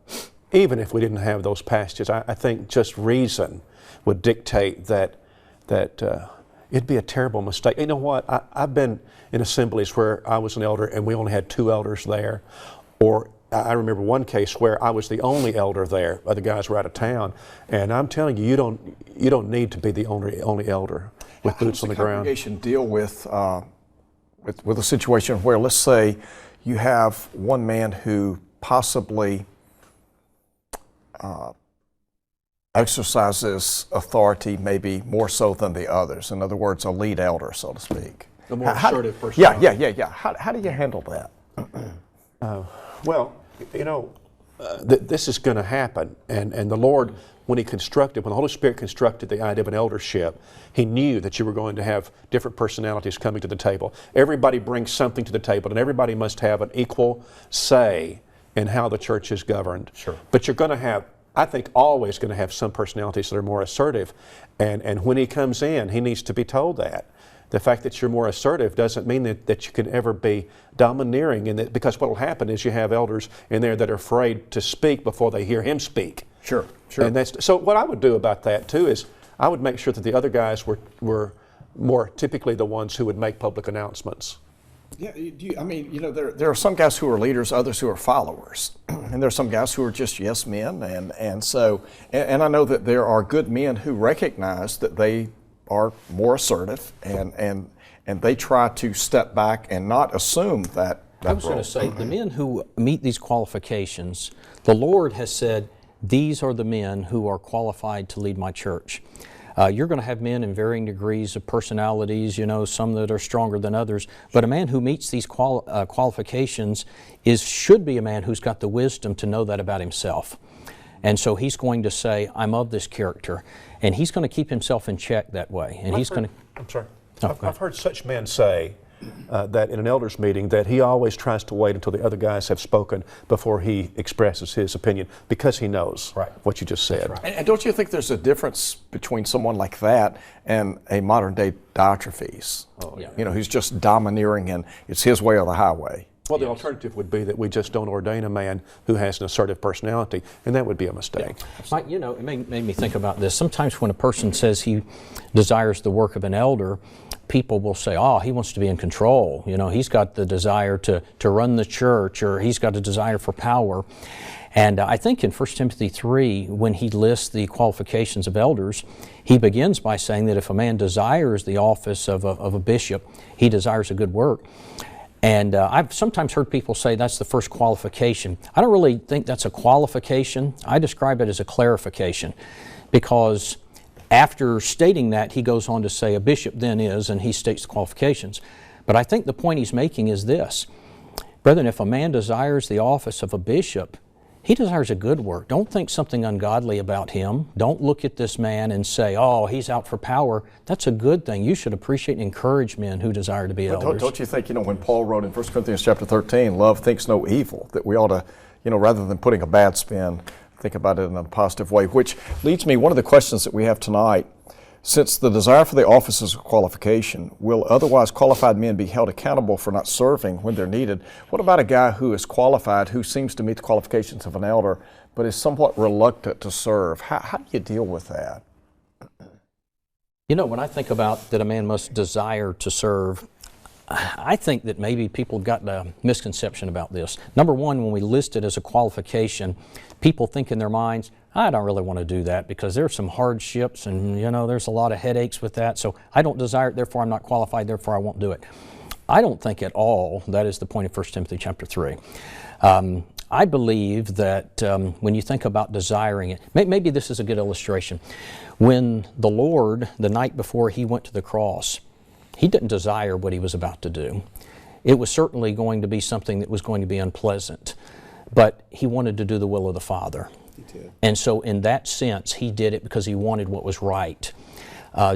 even if we didn't have those passages, I think just reason would dictate that it'd be a terrible mistake. You know what? I've been in assemblies where I was an elder and we only had 2 elders there. Or I remember one case where I was the only elder there. Other guys were out of town. And I'm telling you, you don't need to be the only elder with boots on the ground. How does the congregation deal with a situation where, let's say, you have one man who possibly exercises authority maybe more so than the others? In other words, a lead elder, so to speak. A more assertive person. Yeah. How do you handle that? Well, you know, this is going to happen, and the Lord, when the Holy Spirit constructed the idea of an eldership, He knew that you were going to have different personalities coming to the table. Everybody brings something to the table, and everybody must have an equal say in how the church is governed. Sure. But you're going to have, I think, always going to have some personalities that are more assertive, and when he comes in, he needs to be told that. The fact that you're more assertive doesn't mean that you can ever be domineering, because what will happen is you have elders in there that are afraid to speak before they hear him speak. Sure. And so what I would do about that too is I would make sure that the other guys were more typically the ones who would make public announcements. Yeah, there are some guys who are leaders, others who are followers, and there are some guys who are just yes men, and I know that there are good men who recognize that they are more assertive, and they try to step back and not assume that I was going to say, the men who meet these qualifications, the Lord has said, these are the men who are qualified to lead my church. You're going to have men in varying degrees of personalities, some that are stronger than others, but a man who meets these qualifications should be a man who's got the wisdom to know that about himself. And so he's going to say, I'm of this character, and he's going to keep himself in check that way. And I'm sorry. I've heard such men say that in an elders meeting that he always tries to wait until the other guys have spoken before he expresses his opinion, because he knows what you just said. Right. And don't you think there's a difference between someone like that and a modern day Diotrephes? Who's just domineering and it's his way or the highway? Well, the alternative would be that we just don't ordain a man who has an assertive personality, and that would be a mistake. Mike, it made me think about this. Sometimes when a person says he desires the work of an elder, people will say, oh, he wants to be in control. He's got the desire to run the church, or he's got a desire for power. And I think in 1 Timothy 3, when he lists the qualifications of elders, he begins by saying that if a man desires the office of a bishop, he desires a good work. And I've sometimes heard people say that's the first qualification. I don't really think that's a qualification. I describe it as a clarification, because after stating that, he goes on to say a bishop then is, and he states the qualifications. But I think the point he's making is this: brethren, if a man desires the office of a bishop, He desires a good work. Don't think something ungodly about him. Don't look at this man and say, oh, he's out for power. That's a good thing. You should appreciate and encourage men who desire to be elders. Don't you think, when Paul wrote in 1 Corinthians chapter 13, love thinks no evil, that we ought to, rather than putting a bad spin, think about it in a positive way, which leads me, one of the questions that we have tonight, since the desire for the office is a qualification, will otherwise qualified men be held accountable for not serving when they're needed? What about a guy who is qualified, who seems to meet the qualifications of an elder, but is somewhat reluctant to serve? How do you deal with that? When I think about that a man must desire to serve, I think that maybe people got a misconception about this. Number one, when we list it as a qualification, people think in their minds, I don't really want to do that because there's some hardships and, there's a lot of headaches with that. So I don't desire it, therefore I'm not qualified, therefore I won't do it. I don't think at all that is the point of 1 Timothy chapter 3. I believe that when you think about desiring it, maybe this is a good illustration. When the Lord, the night before he went to the cross, he didn't desire what he was about to do. It was certainly going to be something that was going to be unpleasant, but he wanted to do the will of the Father. And so in that sense, he did it because he wanted what was right.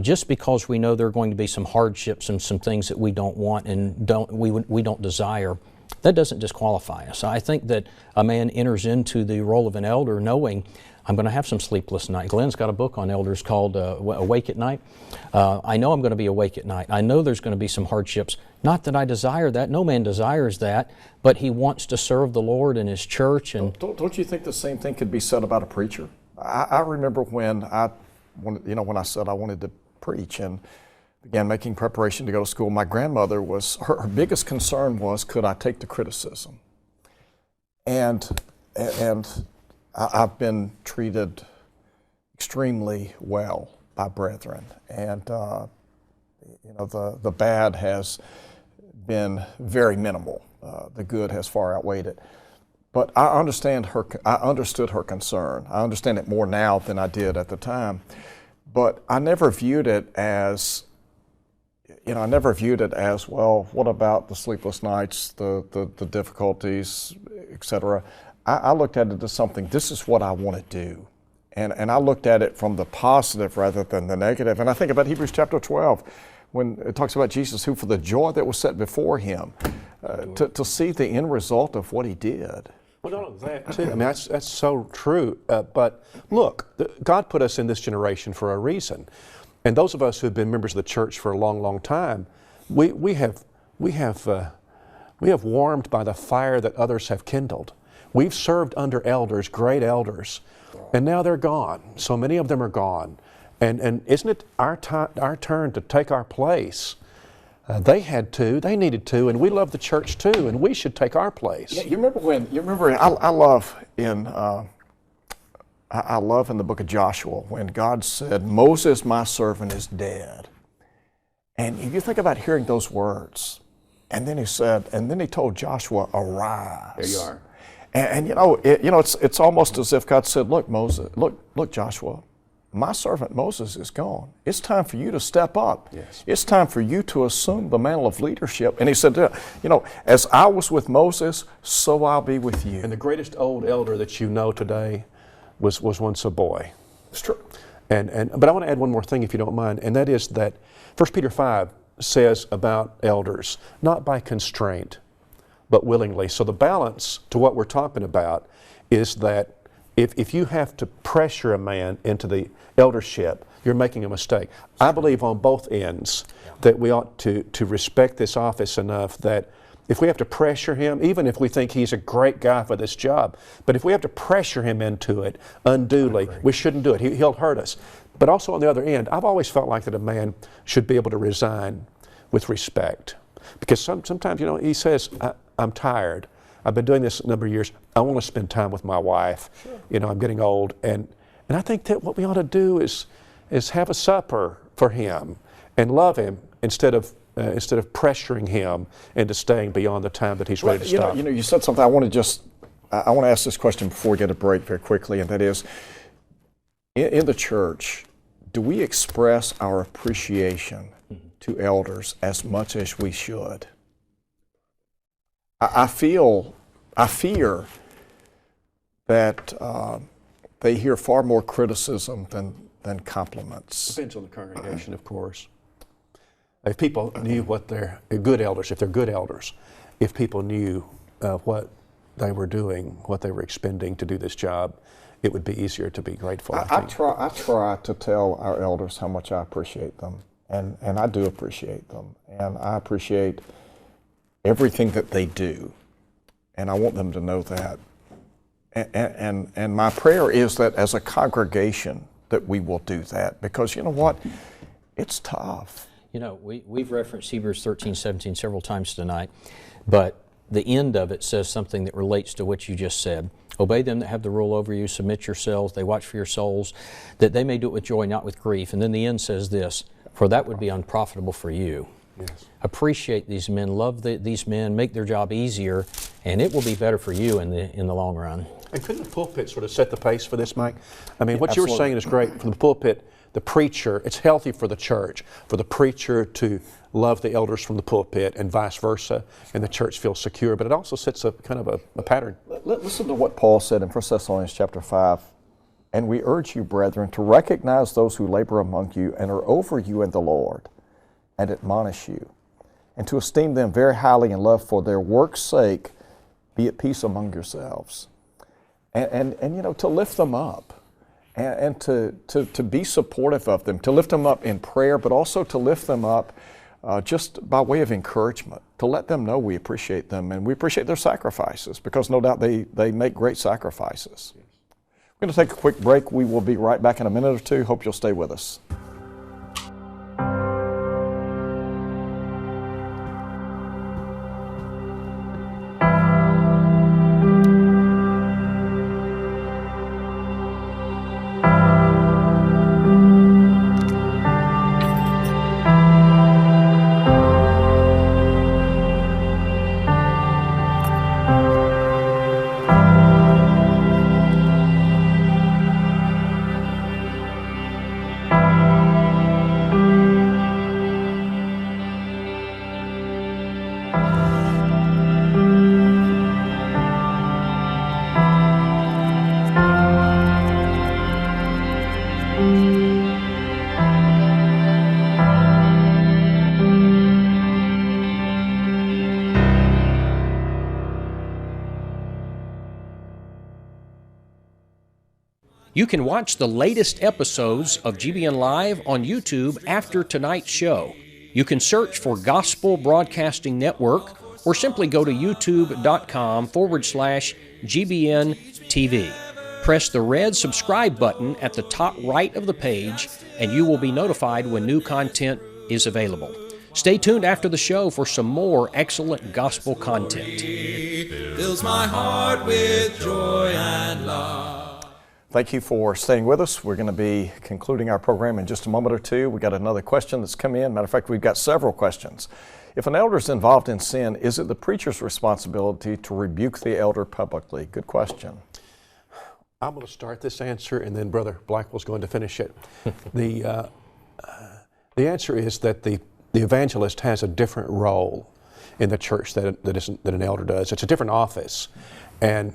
Just because we know there are going to be some hardships and some things that we don't want and we don't desire, that doesn't disqualify us. I think that a man enters into the role of an elder knowing I'm going to have some sleepless nights. Glenn's got a book on elders called Awake at Night. I know I'm going to be awake at night. I know there's going to be some hardships. Not that I desire that. No man desires that. But he wants to serve the Lord and his church. And don't you think the same thing could be said about a preacher? I remember when when I said I wanted to preach and began making preparation to go to school, my grandmother her biggest concern was, could I take the criticism? And I've been treated extremely well by brethren, and the bad has been very minimal. The good has far outweighed it. But I understood her concern. I understand it more now than I did at the time. But I never viewed it as, well, what about the sleepless nights, the difficulties, etc. I looked at it as something, this is what I want to do. And I looked at it from the positive rather than the negative. And I think about Hebrews chapter 12, when it talks about Jesus, who for the joy that was set before him, to see the end result of what he did. Well, not only that, too. I mean, that's so true. But look, God put us in this generation for a reason. And those of us who have been members of the church for a long, long time, we have warmed by the fire that others have kindled. We've served under elders, great elders, and now they're gone. So many of them are gone. And isn't it our turn to take our place? They had to, they needed to, and we love the church too, and we should take our place. Yeah, I love in the book of Joshua when God said, Moses, my servant, is dead. And if you think about hearing those words, and then he told Joshua, arise. There you are. And it's almost as if God said, look, Moses, look, Joshua, my servant Moses is gone. It's time for you to step up. Yes. It's time for you to assume the mantle of leadership. And he said, as I was with Moses, so I'll be with you. And the greatest old elder that you know today was once a boy. It's true. But I want to add one more thing, if you don't mind, and that is that 1 Peter 5 says about elders, not by constraint, but willingly. So the balance to what we're talking about is that if you have to pressure a man into the eldership, you're making a mistake. I believe on both ends that we ought to respect this office enough that if we have to pressure him, even if we think he's a great guy for this job, but if we have to pressure him into it unduly, we shouldn't do it. He'll hurt us. But also on the other end, I've always felt like that a man should be able to resign with respect. Because sometimes, he says, I'm tired. I've been doing this a number of years. I want to spend time with my wife. Sure. I'm getting old. And I think that what we ought to do is have a supper for him and love him instead of pressuring him into staying beyond the time that he's ready to stop. You said something. I want to ask this question before we get a break very quickly, and that is, in the church, do we express our appreciation to elders as much as we should? I fear that they hear far more criticism than compliments. Depends on the congregation, of course. If people knew what they're good elders, if they're good elders, if people knew what they were doing, what they were expending to do this job, it would be easier to be grateful. I try to tell our elders how much I appreciate them, and I do appreciate them, and I appreciate everything that they do, and I want them to know that. And my prayer is that as a congregation that we will do that, because you know what, it's tough. You know, we've referenced Hebrews 13:17 several times tonight, but the end of it says something that relates to what you just said. Obey them that have the rule over you, submit yourselves, they watch for your souls, that they may do it with joy, not with grief. And then the end says this, for that would be unprofitable for you. Yes. Appreciate these men, love these men, make their job easier, and it will be better for you in the long run. And couldn't the pulpit sort of set the pace for this, Mike? I mean, what you were Absolutely. saying is great. From the pulpit, the preacher, it's healthy for the church, for the preacher to love the elders from the pulpit and vice versa, and the church feels secure, but it also sets a kind of a pattern. Listen to what Paul said in 1 Thessalonians chapter 5. And we urge you, brethren, to recognize those who labor among you and are over you in the Lord, and admonish you, and to esteem them very highly in love for their work's sake, be at peace among yourselves. And you know, to lift them up, and to be supportive of them, to lift them up in prayer, but also to lift them up just by way of encouragement, to let them know we appreciate them and we appreciate their sacrifices, because no doubt they make great sacrifices. We're going to take a quick break. We will be right back in a minute or two. Hope you'll stay with us. You can watch the latest episodes of GBN Live on YouTube after tonight's show. You can search for Gospel Broadcasting Network or simply go to youtube.com/GBN TV. Press the red subscribe button at the top right of the page and you will be notified when new content is available. Stay tuned after the show for some more excellent gospel content. Fills my heart with joy and love. Thank you for staying with us. We're going to be concluding our program in just a moment or two. We got another question that's come in. Matter of fact, we've got several questions. If an elder is involved in sin, is it the preacher's responsibility to rebuke the elder publicly? Good question. I'm going to start this answer, and then Brother Blackwell's going to finish it. The answer is that the evangelist has a different role in the church that an elder does. It's a different office. And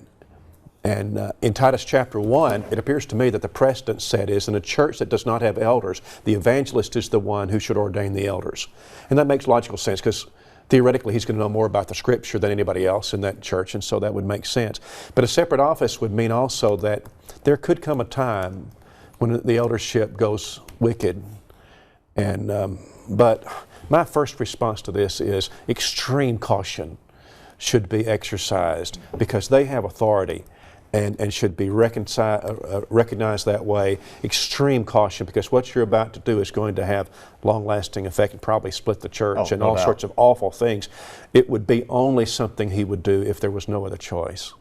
in Titus chapter 1, it appears to me that the precedent set is in a church that does not have elders, the evangelist is the one who should ordain the elders. And that makes logical sense because theoretically he's going to know more about the Scripture than anybody else in that church, and so that would make sense. But a separate office would mean also that there could come a time when the eldership goes wicked. But my first response to this is extreme caution should be exercised because they have authority. And should be recognized that way. Extreme caution, because what you're about to do is going to have long-lasting effect and probably split the church and all sorts of awful things. It would be only something he would do if there was no other choice.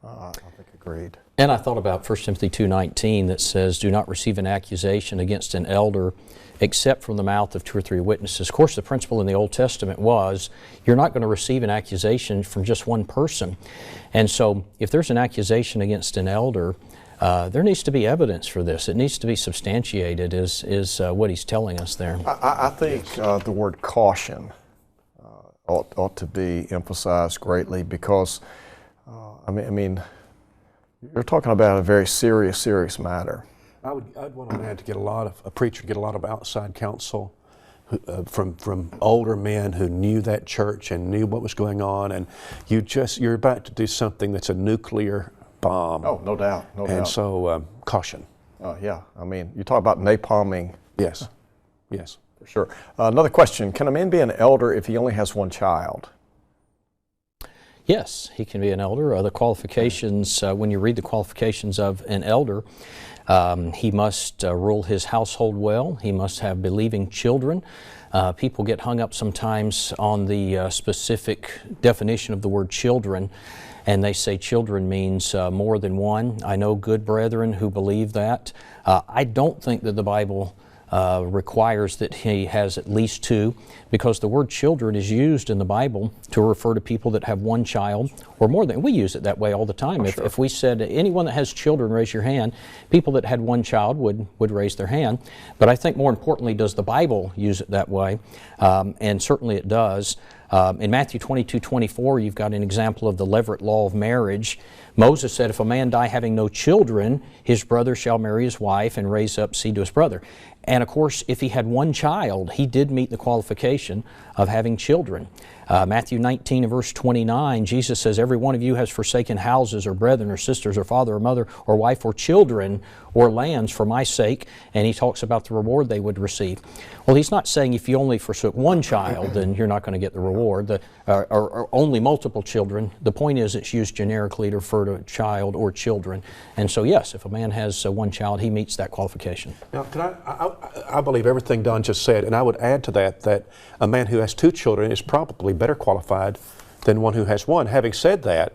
I think agreed. And I thought about 1 Timothy 2:19 that says, do not receive an accusation against an elder except from the mouth of 2 or 3 witnesses. Of course, the principle in the Old Testament was you're not going to receive an accusation from just one person. And so if there's an accusation against an elder, there needs to be evidence for this. It needs to be substantiated is what he's telling us there. I think the word caution ought to be emphasized greatly because, I mean, You're talking about a very serious matter. I'd want a man to get a preacher to get a lot of outside counsel from older men who knew that church and knew what was going on, and you're about to do something that's a nuclear bomb. Oh, no doubt, no doubt. And so, caution. Yeah, I mean, you talk about napalming. Yes, yes. For sure. Another question, can a man be an elder if he only has one child? Yes, he can be an elder. The qualifications, when you read the qualifications of an elder, he must rule his household well. He must have believing children. People get hung up sometimes on the specific definition of the word children, and they say children means more than one. I know good brethren who believe that. I don't think that the Bible requires that he has at least two, because the word children is used in the Bible to refer to people that have one child or more than. We use it that way all the time. If we said anyone that has children, raise your hand, people that had one child would raise their hand. But I think more importantly, does the Bible use it that way? And certainly it does. In Matthew 22:24, you've got an example of the levirate law of marriage. Moses said, if a man die having no children, his brother shall marry his wife and raise up seed to his brother. And of course, if he had one child, he did meet the qualification of having children. Matthew 19 and verse 29, Jesus says, every one of you has forsaken houses or brethren or sisters or father or mother or wife or children or lands for my sake. And he talks about the reward they would receive. Well, he's not saying if you only forsook one child, then you're not going to get the reward, or only multiple children. The point is it's used generically to refer to a child or children. And so yes, if a man has one child, he meets that qualification. Now, I believe everything Don just said, and I would add to that a man who has two children is probably better qualified than one who has one. Having said that,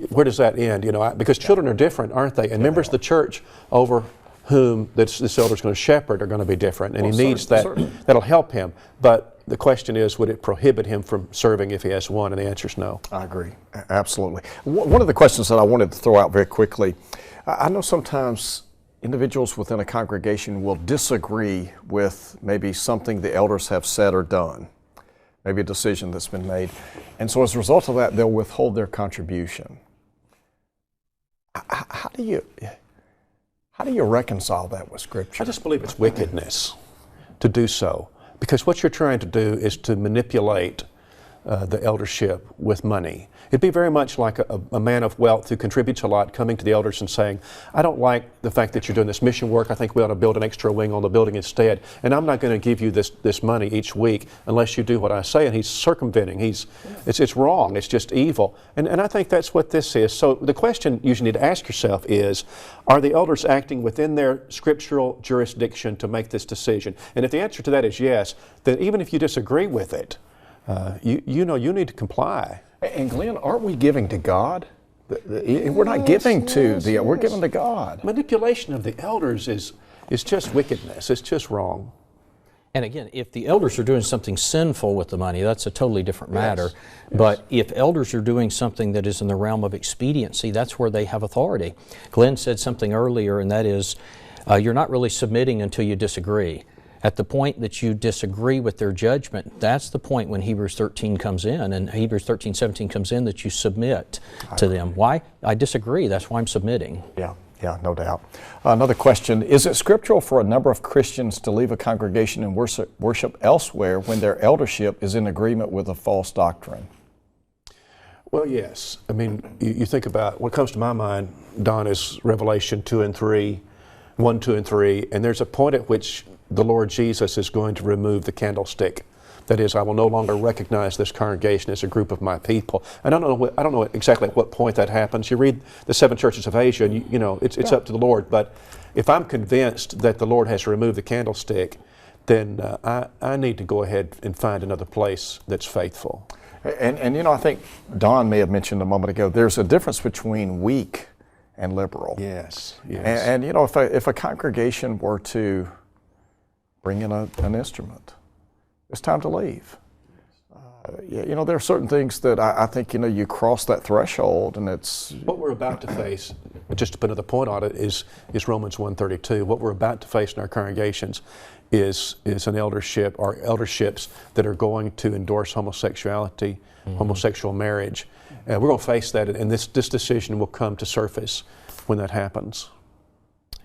where does that end? Because children are different, aren't they? And members of the church over whom this elder is going to shepherd are going to be different, and he needs that. That'll help him. But the question is, would it prohibit him from serving if he has one? And the answer is no. I agree, absolutely. One of the questions that I wanted to throw out very quickly, I know sometimes individuals within a congregation will disagree with maybe something the elders have said or done, maybe a decision that's been made. And so as a result of that, they'll withhold their contribution. How do you reconcile that with Scripture? I just believe it's wickedness to do so, because what you're trying to do is to manipulate the eldership with money. It'd be very much like a man of wealth who contributes a lot coming to the elders and saying, I don't like the fact that you're doing this mission work. I think we ought to build an extra wing on the building instead. And I'm not going to give you this money each week unless you do what I say. And he's circumventing. It's wrong. It's just evil. And I think that's what this is. So the question you need to ask yourself is, are the elders acting within their scriptural jurisdiction to make this decision? And if the answer to that is yes, then even if you disagree with it, you need to comply. And Glenn, aren't we giving to God? We're not giving to we're giving to God. Manipulation of the elders is just wickedness. It's just wrong. And again, if the elders are doing something sinful with the money, that's a totally different matter. Yes. But if elders are doing something that is in the realm of expediency, that's where they have authority. Glenn said something earlier, and that is, you're not really submitting until you disagree. At the point that you disagree with their judgment, that's the point when Hebrews 13 comes in, and Hebrews 13:17 comes in, that you submit to them. Why? I disagree. That's why I'm submitting. Yeah, no doubt. Another question, is it scriptural for a number of Christians to leave a congregation and worship elsewhere when their eldership is in agreement with a false doctrine? Well, yes. I mean, you think about, what comes to my mind, Don, is Revelation 2 and 3, 1, 2, and 3, and there's a point at which the Lord Jesus is going to remove the candlestick. That is, I will no longer recognize this congregation as a group of my people. And I don't know exactly at what point that happens. You read the 7 churches of Asia, and it's up to the Lord. But if I'm convinced that the Lord has removed the candlestick, then I need to go ahead and find another place that's faithful. And I think Don may have mentioned a moment ago, there's a difference between weak and liberal. Yes. And if a congregation were to bring in an instrument, it's time to leave. There are certain things that I think, you cross that threshold, and it's... What we're about to face, just to put another point on it, is Romans 1:32. What we're about to face in our congregations is an eldership, or elderships that are going to endorse homosexuality, homosexual marriage. We're going to face that, and this decision will come to surface when that happens.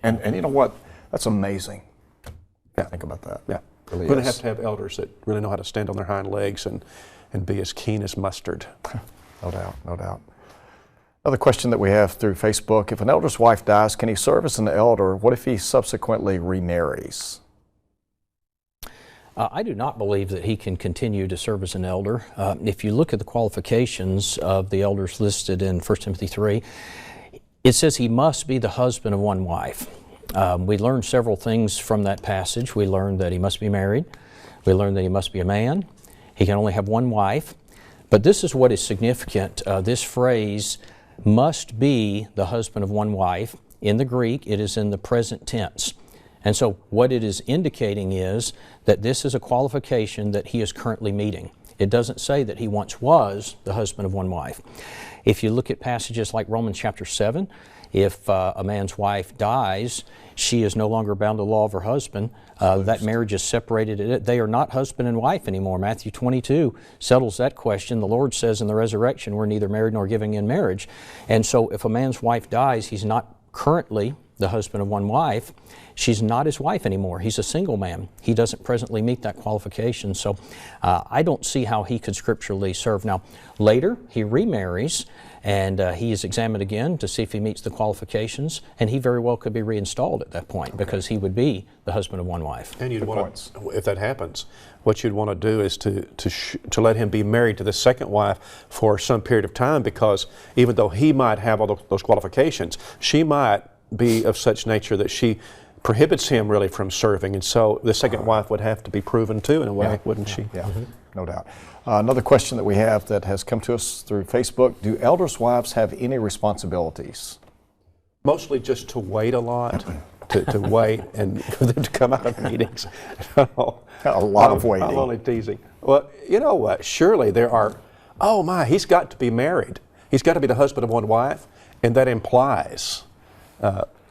And you know what? That's amazing. Yeah. Think about that. Yeah. Really We're going is. to have elders that really know how to stand on their hind legs and be as keen as mustard. No doubt, no doubt. Another question that we have through Facebook: if an elder's wife dies, can he serve as an elder? What if he subsequently remarries? I do not believe that he can continue to serve as an elder. If you look at the qualifications of the elders listed in 1 Timothy 3, it says he must be the husband of one wife. We learned several things from that passage. We learned that he must be married. We learned that he must be a man. He can only have one wife. But this is what is significant. This phrase, must be the husband of one wife. In the Greek, it is in the present tense. And so what it is indicating is that this is a qualification that he is currently meeting. It doesn't say that he once was the husband of one wife. If you look at passages like Romans chapter 7, if a man's wife dies, she is no longer bound to the law of her husband. That marriage is separated. They are not husband and wife anymore. Matthew 22 settles that question. The Lord says in the resurrection, we're neither married nor giving in marriage. And so if a man's wife dies, he's not currently the husband of one wife. She's not his wife anymore. He's a single man. He doesn't presently meet that qualification. So I don't see how he could scripturally serve. Now, later he remarries, and he is examined again to see if he meets the qualifications, and he very well could be reinstalled at that point because he would be the husband of one wife. And you'd want to, if that happens, what you'd want to do is to let him be married to the second wife for some period of time, because even though he might have all those qualifications, she might be of such nature that she prohibits him really from serving, and so the second wife would have to be proven too in a way, wouldn't she? Yeah, no doubt. Another question that we have that has come to us through Facebook: do elders' wives have any responsibilities? Mostly just to wait a lot, to wait and for them to come out of meetings. A lot of waiting. I'm only teasing. Well, you know what? Surely there are. Oh my, he's got to be married. He's got to be the husband of one wife, and that implies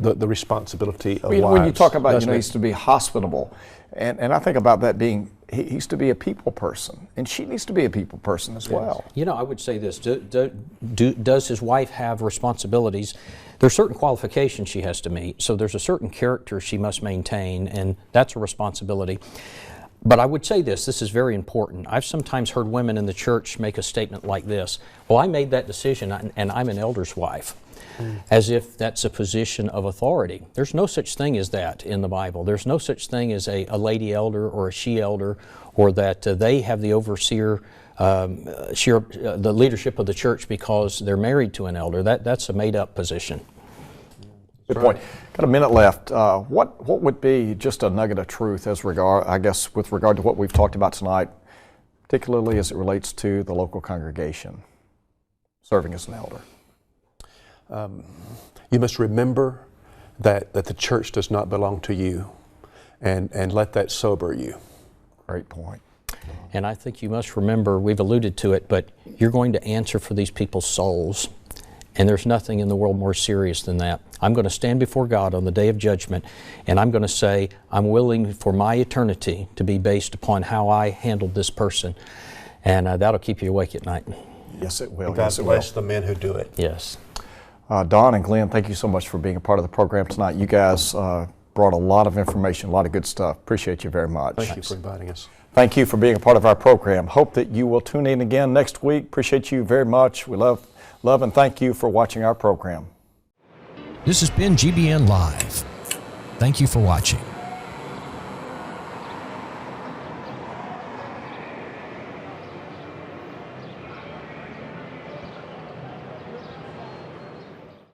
the responsibility of wives. When you talk about, he's to be hospitable, and I think about that being, he's to be a people person, and she needs to be a people person as well. You know, I would say this: does his wife have responsibilities? There are certain qualifications she has to meet, so there's a certain character she must maintain, and that's a responsibility. But I would say this is very important. I've sometimes heard women in the church make a statement like this: well, I made that decision, and I'm an elder's wife. As if that's a position of authority. There's no such thing as that in the Bible. There's no such thing as a lady elder or a she elder, or that they have the overseer, the leadership of the church because they're married to an elder. That's a made-up position. Good point. Got a minute left. What would be just a nugget of truth with regard to what we've talked about tonight, particularly as it relates to the local congregation serving as an elder? You must remember that the church does not belong to you, and let that sober you. Great point. And I think you must remember, we've alluded to it, but you're going to answer for these people's souls. And there's nothing in the world more serious than that. I'm going to stand before God on the day of judgment, and I'm going to say, I'm willing for my eternity to be based upon how I handled this person. And that'll keep you awake at night. Yes, it will. God bless the men who do it. Yes. Don and Glenn, thank you so much for being a part of the program tonight. You guys brought a lot of information, a lot of good stuff. Appreciate you very much. Thank you for inviting us. Thank you for being a part of our program. Hope that you will tune in again next week. Appreciate you very much. We love and thank you for watching our program. This has been GBN Live. Thank you for watching.